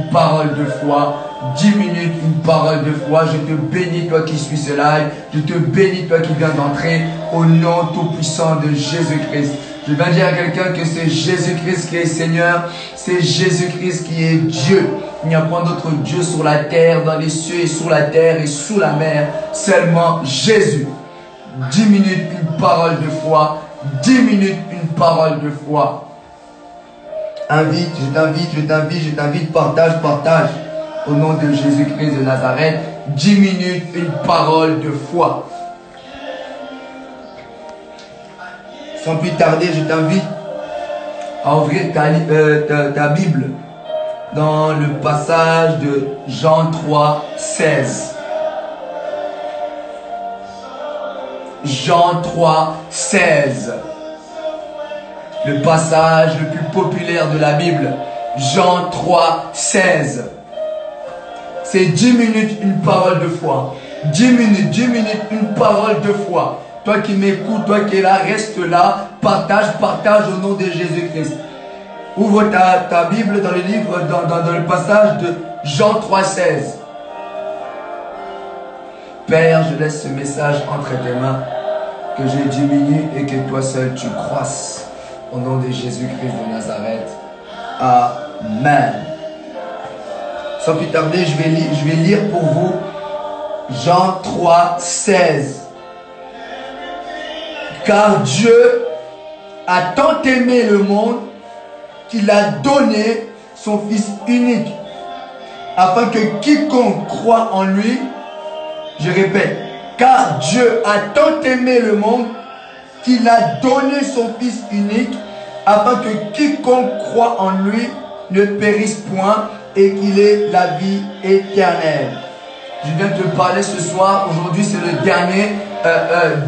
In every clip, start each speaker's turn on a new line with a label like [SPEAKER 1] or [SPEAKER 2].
[SPEAKER 1] une parole de foi. 10 minutes, une parole de foi. Je te bénis, toi qui suis ce live. Je te bénis, toi qui viens d'entrer. Au nom tout-puissant de Jésus-Christ. Je viens dire à quelqu'un que c'est Jésus-Christ qui est Seigneur. C'est Jésus-Christ qui est Dieu. Il n'y a pas d'autre Dieu sur la terre, dans les cieux et sur la terre et sous la mer. Seulement Jésus. 10 minutes, une parole de foi. 10 minutes, une parole de foi. Invite, je t'invite, partage, partage. Au nom de Jésus-Christ de Nazareth, 10 minutes, une parole de foi. Sans plus tarder, je t'invite à ouvrir ta Bible dans le passage de Jean 3, 16. Jean 3, 16. Le passage le plus populaire de la Bible. Jean 3, 16. C'est 10 minutes, une parole de foi. 10 minutes, une parole de foi. Toi qui m'écoutes, toi qui es là, reste là. Partage au nom de Jésus-Christ. Ouvre ta Bible dans le livre, dans le passage de Jean 3, 16. Père, je laisse ce message entre tes mains. Que je diminue et que toi seul tu croisses. Au nom de Jésus-Christ de Nazareth. Amen. Sans plus tarder, je vais lire pour vous Jean 3, 16. Car Dieu a tant aimé le monde qu'il a donné son Fils unique, afin que quiconque croit en lui, je répète, car Dieu a tant aimé le monde qu'il a donné son Fils unique, afin que quiconque croit en lui ne périsse point, et qu'il ait la vie éternelle. Je viens te parler ce soir. Aujourd'hui, c'est le dernier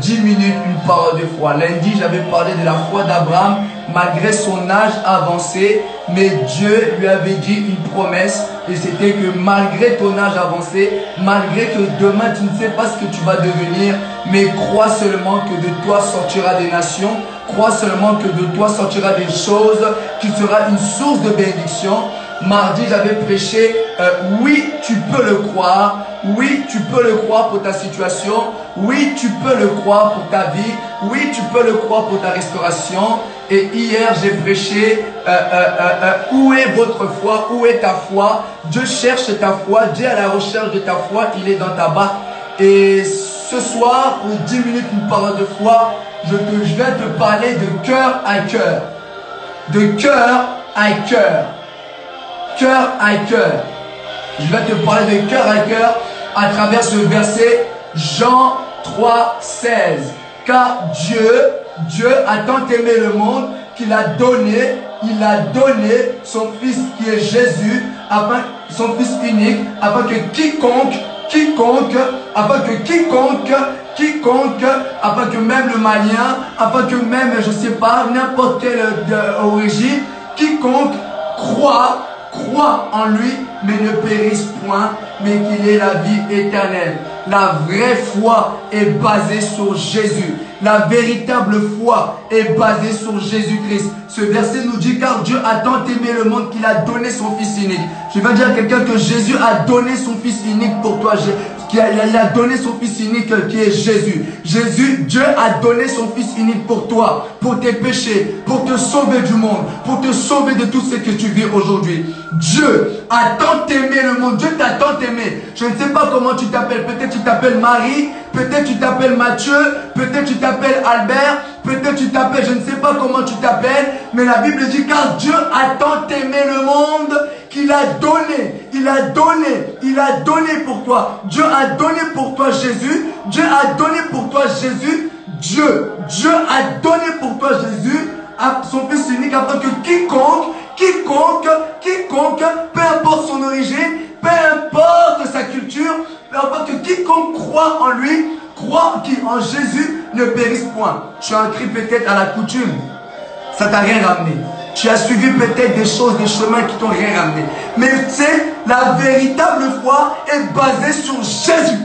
[SPEAKER 1] 10 minutes, une parole de foi. Lundi, j'avais parlé de la foi d'Abraham, malgré son âge avancé. Mais Dieu lui avait dit une promesse. Et c'était que malgré ton âge avancé, malgré que demain, tu ne sais pas ce que tu vas devenir, mais crois seulement que de toi sortira des nations. Crois seulement que de toi sortira des choses qui sera une source de bénédiction. Mardi, j'avais prêché, oui, tu peux le croire. Oui, tu peux le croire pour ta situation. Oui, tu peux le croire pour ta vie. Oui, tu peux le croire pour ta restauration. Et hier, j'ai prêché, où est votre foi? Où est ta foi? Dieu cherche ta foi. Dieu est à la recherche de ta foi. Il est dans ta barque. Et ce soir, pour 10 minutes, une parole de foi, je viens te parler de cœur à cœur. De cœur à cœur. Cœur à cœur. Je vais te parler de cœur à cœur à travers ce verset Jean 3, 16. Car Dieu a tant aimé le monde qu'il a donné, son Fils qui est Jésus, son Fils unique, afin que quiconque, afin que même le malien, afin que même, je sais pas, n'importe quelle origine, quiconque croit en lui, mais ne périsse point, mais qu'il ait la vie éternelle. La vraie foi est basée sur Jésus. La véritable foi est basée sur Jésus-Christ. Ce verset nous dit, car Dieu a tant aimé le monde qu'il a donné son Fils unique. Je vais dire à quelqu'un que Jésus a donné son Fils unique pour toi. Il a donné son Fils unique qui est Jésus. Dieu a donné son Fils unique pour toi, pour tes péchés, pour te sauver du monde, pour te sauver de tout ce que tu vis aujourd'hui. Dieu a tant aimé le monde. Dieu t'a tant aimé. Je ne sais pas comment tu t'appelles. Peut-être tu t'appelles Marie, peut-être tu t'appelles Mathieu, peut-être tu t'appelles Albert, peut-être tu t'appelles, je ne sais pas comment tu t'appelles, mais la Bible dit, car Dieu a tant aimé le monde qu'il a donné, il a donné pour toi. Dieu a donné pour toi Jésus, Dieu a donné pour toi Jésus, Dieu a donné pour toi Jésus, son Fils unique, afin que quiconque, peu importe son origine, peu importe sa culture, peu importe que quiconque croit en lui, croit en Jésus, ne périsse point. Tu as inscrit peut-être à la coutume, ça t'a rien ramené. Tu as suivi peut-être des choses, des chemins qui t'ont rien ramené. Mais tu sais, la véritable foi est basée sur Jésus.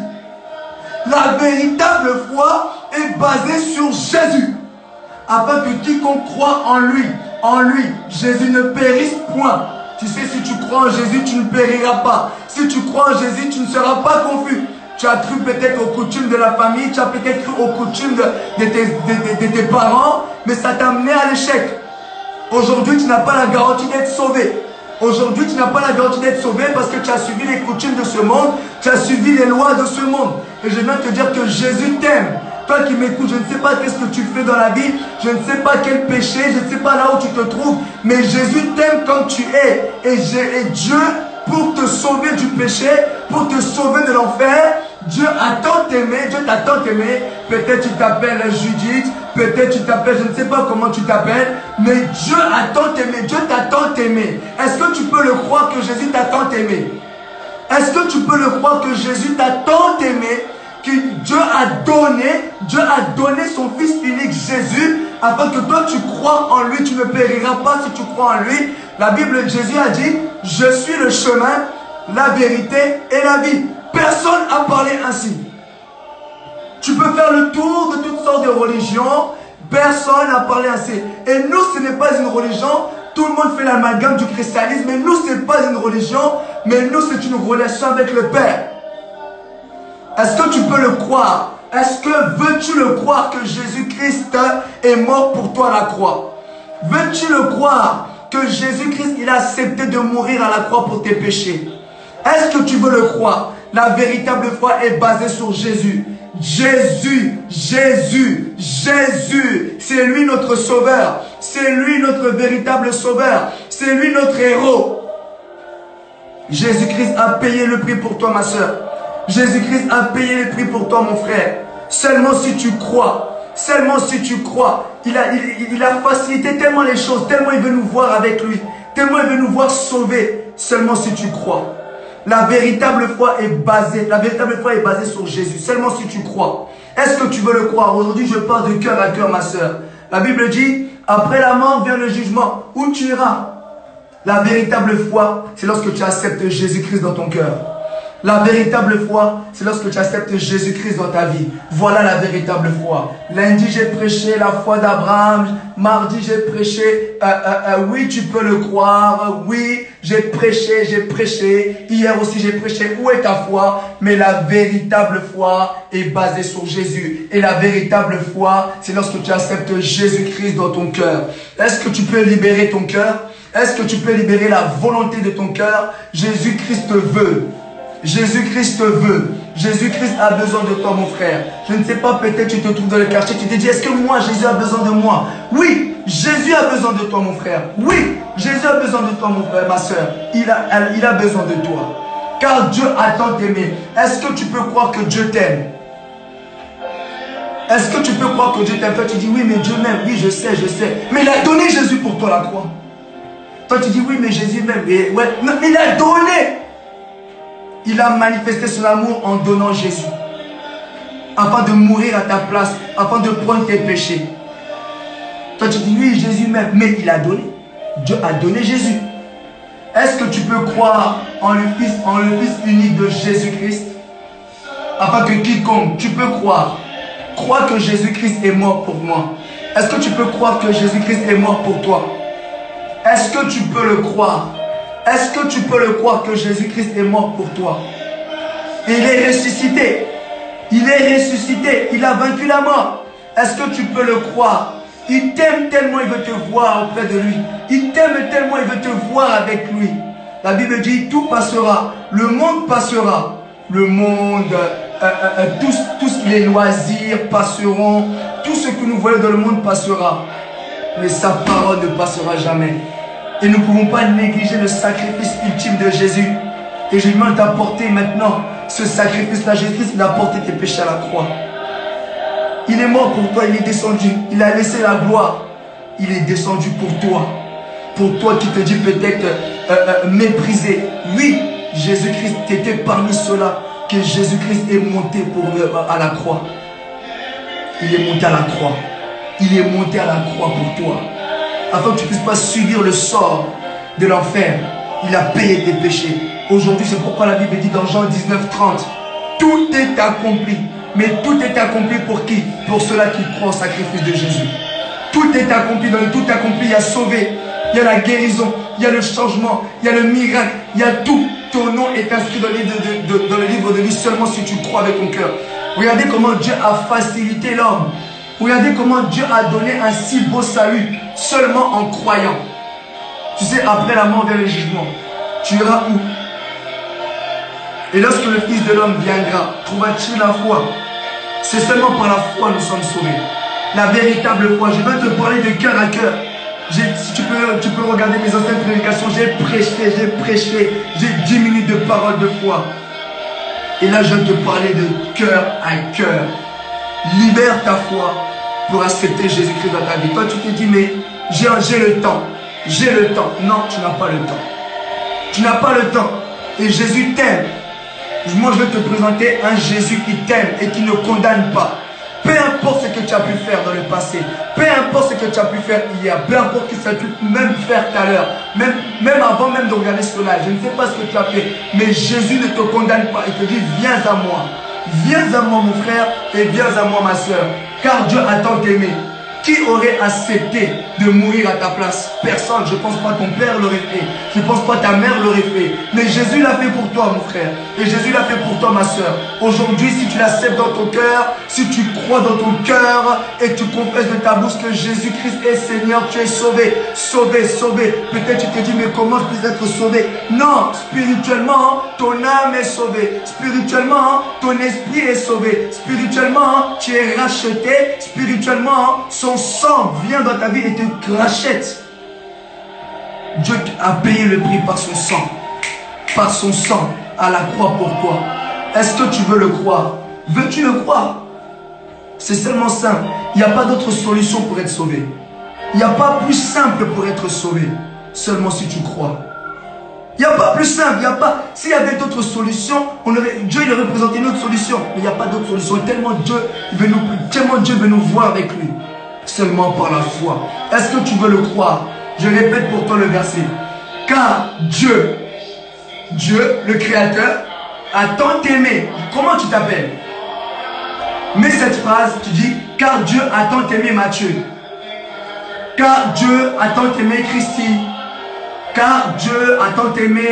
[SPEAKER 1] La véritable foi est basée sur Jésus. Afin que quiconque croit en lui, Jésus ne périsse point, Tu sais, si tu crois en Jésus, tu ne périras pas. Si tu crois en Jésus, tu ne seras pas confus. Tu as cru peut-être aux coutumes de la famille, tu as peut-être cru aux coutumes de tes parents, mais ça t'a amené à l'échec. Aujourd'hui, tu n'as pas la garantie d'être sauvé. Aujourd'hui, tu n'as pas la garantie d'être sauvé parce que tu as suivi les coutumes de ce monde, tu as suivi les lois de ce monde. Et je viens te dire que Jésus t'aime. Toi qui m'écoutes, je ne sais pas qu'est-ce que tu fais dans la vie, je ne sais pas quel péché, je ne sais pas là où tu te trouves, mais Jésus t'aime comme tu es. Et Dieu, pour te sauver du péché, pour te sauver de l'enfer, Dieu a tant aimé, Dieu t'a tant aimé. Peut-être tu t'appelles Judith, peut-être tu t'appelles, je ne sais pas comment tu t'appelles, mais Dieu a tant aimé, Dieu t'a tant aimé. Est-ce que tu peux le croire que Jésus t'a tant aimé? Est-ce que tu peux le croire que Jésus t'a tant aimé, que Dieu a donné son Fils unique Jésus, afin que toi tu crois en lui, tu ne périras pas si tu crois en lui. La Bible, Jésus a dit, je suis le chemin, la vérité et la vie. Personne n'a parlé ainsi. Tu peux faire le tour de toutes sortes de religions, personne n'a parlé ainsi. Et nous, ce n'est pas une religion. Tout le monde fait l'amalgame du christianisme, mais nous, ce n'est pas une religion, mais nous, c'est une relation avec le Père. Est-ce que tu peux le croire? Est-ce que veux-tu le croire que Jésus-Christ est mort pour toi à la croix? Veux-tu le croire que Jésus-Christ, il a accepté de mourir à la croix pour tes péchés? Est-ce que tu veux le croire? La véritable foi est basée sur Jésus. Jésus, Jésus, Jésus, c'est lui notre sauveur. C'est lui notre véritable sauveur. C'est lui notre héros. Jésus-Christ a payé le prix pour toi, ma soeur. Jésus-Christ a payé le prix pour toi, mon frère. Seulement si tu crois. Seulement si tu crois. Il a facilité tellement les choses. Tellement il veut nous voir avec lui. Tellement il veut nous voir sauvés. Seulement si tu crois. La véritable foi est basée sur Jésus. Seulement si tu crois. Est-ce que tu veux le croire? Aujourd'hui, je parle de cœur à cœur, ma soeur. La Bible dit, après la mort vient le jugement. Où tu iras? La véritable foi, c'est lorsque tu acceptes Jésus-Christ dans ton cœur. La véritable foi, c'est lorsque tu acceptes Jésus-Christ dans ta vie. Voilà la véritable foi. Lundi, j'ai prêché la foi d'Abraham. Mardi, j'ai prêché, oui, tu peux le croire. Oui, j'ai prêché. Hier aussi, j'ai prêché. Où est ta foi? Mais la véritable foi est basée sur Jésus. Et la véritable foi, c'est lorsque tu acceptes Jésus-Christ dans ton cœur. Est-ce que tu peux libérer ton cœur? Est-ce que tu peux libérer la volonté de ton cœur? Jésus-Christ veut. Jésus-Christ veut. Jésus-Christ a besoin de toi, mon frère. Je ne sais pas, peut-être tu te trouves dans le quartier, tu te dis, est-ce que moi, Jésus a besoin de moi? Oui, Jésus a besoin de toi, mon frère. Oui, Jésus a besoin de toi, mon frère, ma soeur. Il a besoin de toi. Car Dieu a tant aimé. Est-ce que tu peux croire que Dieu t'aime? Est-ce que tu peux croire que Dieu t'aime? Toi, tu dis, oui, mais Dieu m'aime. Oui, je sais. Mais il a donné Jésus pour toi, la croix. Toi, tu dis, oui, mais Jésus m'aime. Ouais, mais il a donné. Il a manifesté son amour en donnant Jésus. Afin de mourir à ta place. Afin de prendre tes péchés. Toi tu dis oui Jésus m'aime. Mais il a donné. Dieu a donné Jésus. Est-ce que tu peux croire en le Fils unique de Jésus-Christ? Afin que quiconque, tu peux croire. Crois que Jésus-Christ est mort pour moi. Est-ce que tu peux croire que Jésus-Christ est mort pour toi? Est-ce que tu peux le croire? Est-ce que tu peux le croire que Jésus-Christ est mort pour toi? Il est ressuscité. Il est ressuscité. Il a vaincu la mort. Est-ce que tu peux le croire? Il t'aime tellement, il veut te voir auprès de lui. Il t'aime tellement, il veut te voir avec lui. La Bible dit, tout passera. Le monde passera. Le monde, tous les loisirs passeront. Tout ce que nous voyons dans le monde passera. Mais sa parole ne passera jamais. Et nous ne pouvons pas négliger le sacrifice ultime de Jésus. Et je demande d'apporter maintenant ce sacrifice-là. Jésus-Christ, il a porté tes péchés à la croix. Il est mort pour toi, il est descendu. Il a laissé la gloire. Il est descendu pour toi. Pour toi qui te dis peut-être méprisé. Oui, Jésus-Christ était parmi ceux-là que Jésus-Christ est monté à la croix. Il est monté à la croix. Il est monté à la croix pour toi. Afin que tu ne puisses pas subir le sort de l'enfer. Il a payé tes péchés. Aujourd'hui, c'est pourquoi la Bible dit dans Jean 19:30, tout est accompli. Mais tout est accompli pour qui? Pour ceux-là qui croient au sacrifice de Jésus. Tout est accompli. Dans le tout accompli, il y a sauvé. il y a la guérison, il y a le changement, il y a le miracle, il y a tout. Ton nom est inscrit dans le livre de vie seulement si tu crois avec ton cœur. Regardez comment Dieu a facilité l'homme. Regardez comment Dieu a donné un si beau salut seulement en croyant. Tu sais, après la mort vient le jugement. Tu iras où? Et lorsque le Fils de l'homme viendra, trouvera-t-il la foi? C'est seulement par la foi que nous sommes sauvés. La véritable foi. Je vais te parler de cœur à cœur. Si tu peux regarder mes anciennes prédications, j'ai prêché, j'ai 10 minutes de parole de foi. Et là, je vais te parler de cœur à cœur. Libère ta foi pour accepter Jésus-Christ dans ta vie. Toi, tu te dis, mais j'ai le temps. J'ai le temps. Non, tu n'as pas le temps. Tu n'as pas le temps. Et Jésus t'aime. Moi, je vais te présenter un Jésus qui t'aime et qui ne condamne pas. Peu importe ce que tu as pu faire dans le passé, peu importe ce que tu as pu faire hier, peu importe ce que tu as pu même faire tout à l'heure, même avant même de regarder ce live, je ne sais pas ce que tu as fait, mais Jésus ne te condamne pas. Il te dit, viens à moi. Viens à moi, mon frère, et viens à moi, ma soeur. Car Dieu a tant aimé. Qui aurait accepté de mourir à ta place? Personne. Je ne pense pas ton père l'aurait fait. Je ne pense pas ta mère l'aurait fait. Mais Jésus l'a fait pour toi, mon frère. Et Jésus l'a fait pour toi, ma soeur. Aujourd'hui, si tu l'acceptes dans ton cœur, si tu crois dans ton cœur et tu confesses de ta bouche que Jésus-Christ est Seigneur, tu es sauvé. Sauvé, sauvé. Peut-être tu te dis, mais comment je peux être sauvé? Non, spirituellement, ton âme est sauvée. Spirituellement, ton esprit est sauvé. Spirituellement, tu es racheté. Spirituellement, son sang vient dans ta vie et te rachète. Dieu a payé le prix par son sang. Par son sang à la croix pour toi. Est-ce que tu veux le croire? Veux-tu le croire? C'est seulement simple. Il n'y a pas d'autre solution pour être sauvé. Il n'y a pas plus simple pour être sauvé. Seulement si tu crois. Il n'y a pas plus simple. S'il y avait d'autres solutions, Dieu il aurait présenté une autre solution. Mais il n'y a pas d'autre solution. Tellement Dieu veut nous voir avec lui. Seulement par la foi. Est-ce que tu veux le croire? Je répète pour toi le verset. Car Dieu, le Créateur, a tant aimé. Comment tu t'appelles? Mets cette phrase, tu dis, car Dieu a tant aimé Matthieu. Car Dieu a tant aimé Christy. Car Dieu a tant aimé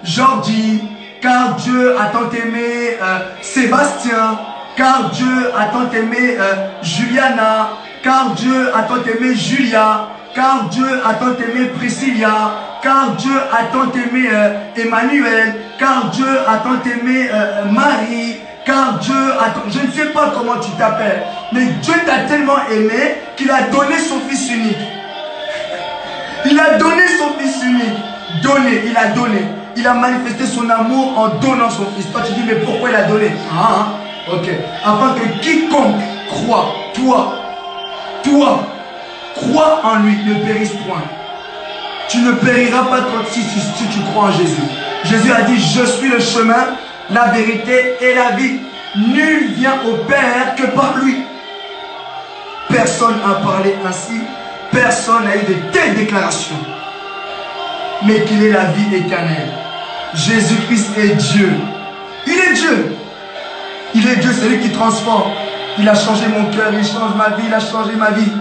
[SPEAKER 1] Jordi. Car Dieu a tant aimé Sébastien. Car Dieu a tant aimé Juliana. Car Dieu a tant aimé Julia. Car Dieu a tant aimé Priscilla. Car Dieu a tant aimé Emmanuel. Car Dieu a tant aimé Marie. Car Dieu a tant... Je ne sais pas comment tu t'appelles. Mais Dieu t'a tellement aimé qu'il a donné son Fils unique. Il a donné son Fils unique. Donné, il a donné. Il a manifesté son amour en donnant son Fils. Toi tu dis mais pourquoi il a donné? Ok. Afin que quiconque croit, toi, crois en lui, ne périsse point. Tu ne périras pas si tu crois en Jésus. Jésus a dit, je suis le chemin, la vérité et la vie. Nul vient au Père que par lui. Personne n'a parlé ainsi. Personne n'a eu de telles déclarations. Mais qu'il est la vie éternelle. Jésus-Christ est Dieu. Il est Dieu. Il est Dieu, c'est lui qui transforme. Il a changé mon cœur, il change ma vie, il a changé ma vie.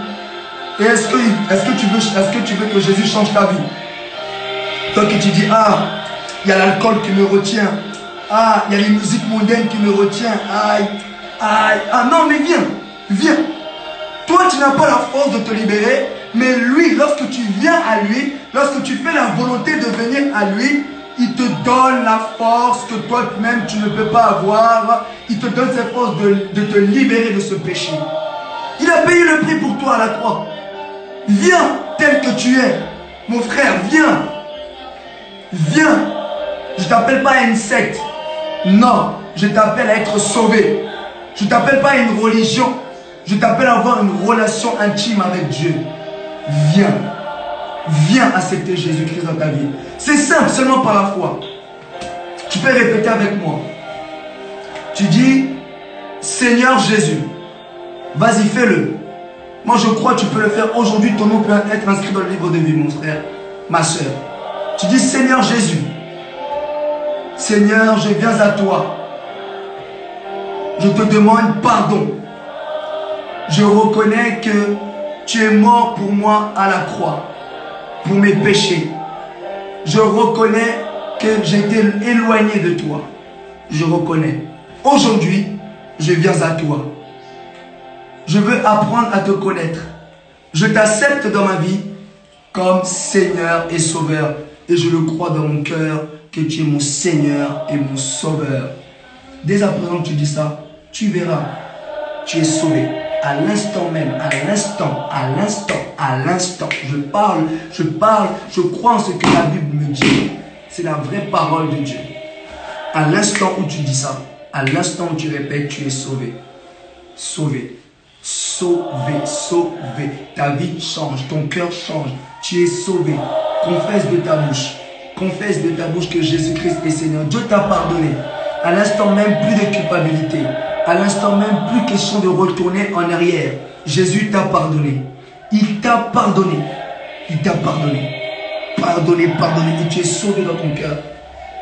[SPEAKER 1] Et est-ce que tu veux que Jésus change ta vie? Toi qui tu dis, il y a l'alcool qui me retient. Il y a les musiques mondaines qui me retiennent. Non, mais viens. Toi, tu n'as pas la force de te libérer. Mais lui, lorsque tu viens à lui, lorsque tu fais la volonté de venir à lui, il te donne la force que toi-même tu ne peux pas avoir. Il te donne cette force de te libérer de ce péché. Il a payé le prix pour toi à la croix. Viens tel que tu es. Mon frère, viens. Viens. Je ne t'appelle pas à une secte. Non, je t'appelle à être sauvé. Je ne t'appelle pas à une religion. Je t'appelle à avoir une relation intime avec Dieu. Viens. Viens accepter Jésus-Christ dans ta vie. C'est simple, seulement par la foi. Tu peux répéter avec moi. Tu dis, Seigneur Jésus, vas-y, fais-le. Moi, je crois que tu peux le faire aujourd'hui. Ton nom peut être inscrit dans le livre de vie, mon frère, ma soeur. Tu dis, Seigneur Jésus, Seigneur, je viens à toi. Je te demande pardon. Je reconnais que tu es mort pour moi à la croix. pour mes péchés. Je reconnais que j'étais éloigné de toi. Je reconnais. Aujourd'hui, je viens à toi. Je veux apprendre à te connaître. Je t'accepte dans ma vie comme Seigneur et Sauveur. Et je le crois dans mon cœur que tu es mon Seigneur et mon Sauveur. Dès à présent que tu dis ça, tu verras, tu es sauvé. À l'instant même, à l'instant, à l'instant, à l'instant. Je parle, je crois en ce que la Bible me dit. C'est la vraie parole de Dieu. À l'instant où tu dis ça, à l'instant où tu répètes, tu es sauvé. Sauvé. Sauvé, sauvé. Ta vie change, ton cœur change. Tu es sauvé. Confesse de ta bouche. Confesse de ta bouche que Jésus-Christ est Seigneur. Dieu t'a pardonné. À l'instant même, plus de culpabilité. À l'instant même, plus question de retourner en arrière. Jésus t'a pardonné. Il t'a pardonné. Il t'a pardonné. Pardonné, pardonné. Et tu es sauvé dans ton cœur.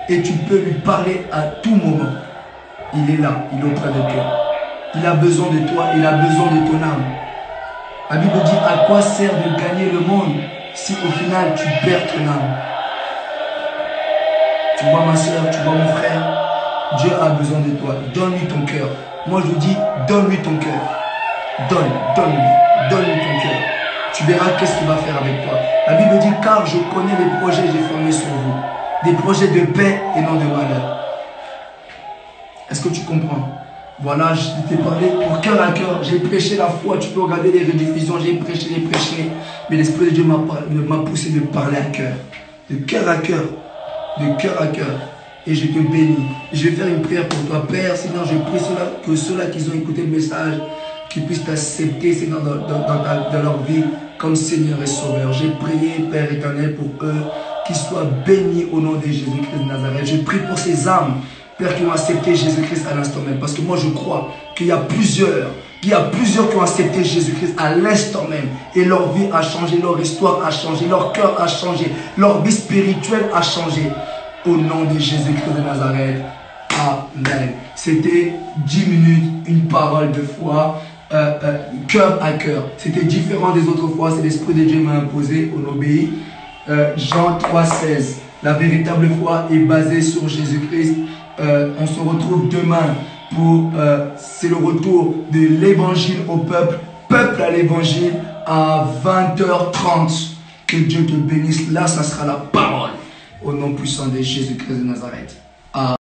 [SPEAKER 1] Et tu peux lui parler à tout moment. Il est là, il est auprès de toi. Il a besoin de toi, il a besoin de ton âme. La Bible dit, à quoi sert de gagner le monde si au final tu perds ton âme? Tu vois ma soeur, tu vois mon frère, Dieu a besoin de toi. Donne-lui ton cœur. Moi je vous dis, donne-lui ton cœur. Donne-lui ton cœur. Tu verras qu'est-ce qu'il va faire avec toi. La Bible dit, car je connais les projets que j'ai formés sur vous. Des projets de paix et non de malheur. Est-ce que tu comprends? Voilà, je t'ai parlé pour cœur à cœur. J'ai prêché la foi. Tu peux regarder les rediffusions. J'ai prêché. Mais l'Esprit de Dieu m'a poussé de parler à cœur. De cœur à cœur. De cœur à cœur. Et je te bénis. Je vais faire une prière pour toi, Père. Seigneur, je prie que ceux-là qui ont écouté le message, qu'ils puissent t'accepter, Seigneur, dans leur vie comme Seigneur et Sauveur. J'ai prié, Père éternel, pour eux, qu'ils soient bénis au nom de Jésus-Christ de Nazareth. Je prie pour ces âmes, Père, qui ont accepté Jésus-Christ à l'instant même. Parce que moi, je crois qu'il y a plusieurs qui ont accepté Jésus-Christ à l'instant même. Et leur vie a changé, leur histoire a changé, leur cœur a changé, leur vie spirituelle a changé. Au nom de Jésus-Christ de Nazareth. Amen. C'était 10 minutes, une parole de foi, cœur à cœur. C'était différent des autres fois. C'est l'Esprit de Dieu m'a imposé, on obéit. Jean 3,16. La véritable foi est basée sur Jésus-Christ. On se retrouve demain pour c'est le retour de l'évangile au peuple, peuple à l'évangile à 20h30. Que Dieu te bénisse. Là, ça sera la parole au nom puissant de Jésus-Christ de Nazareth.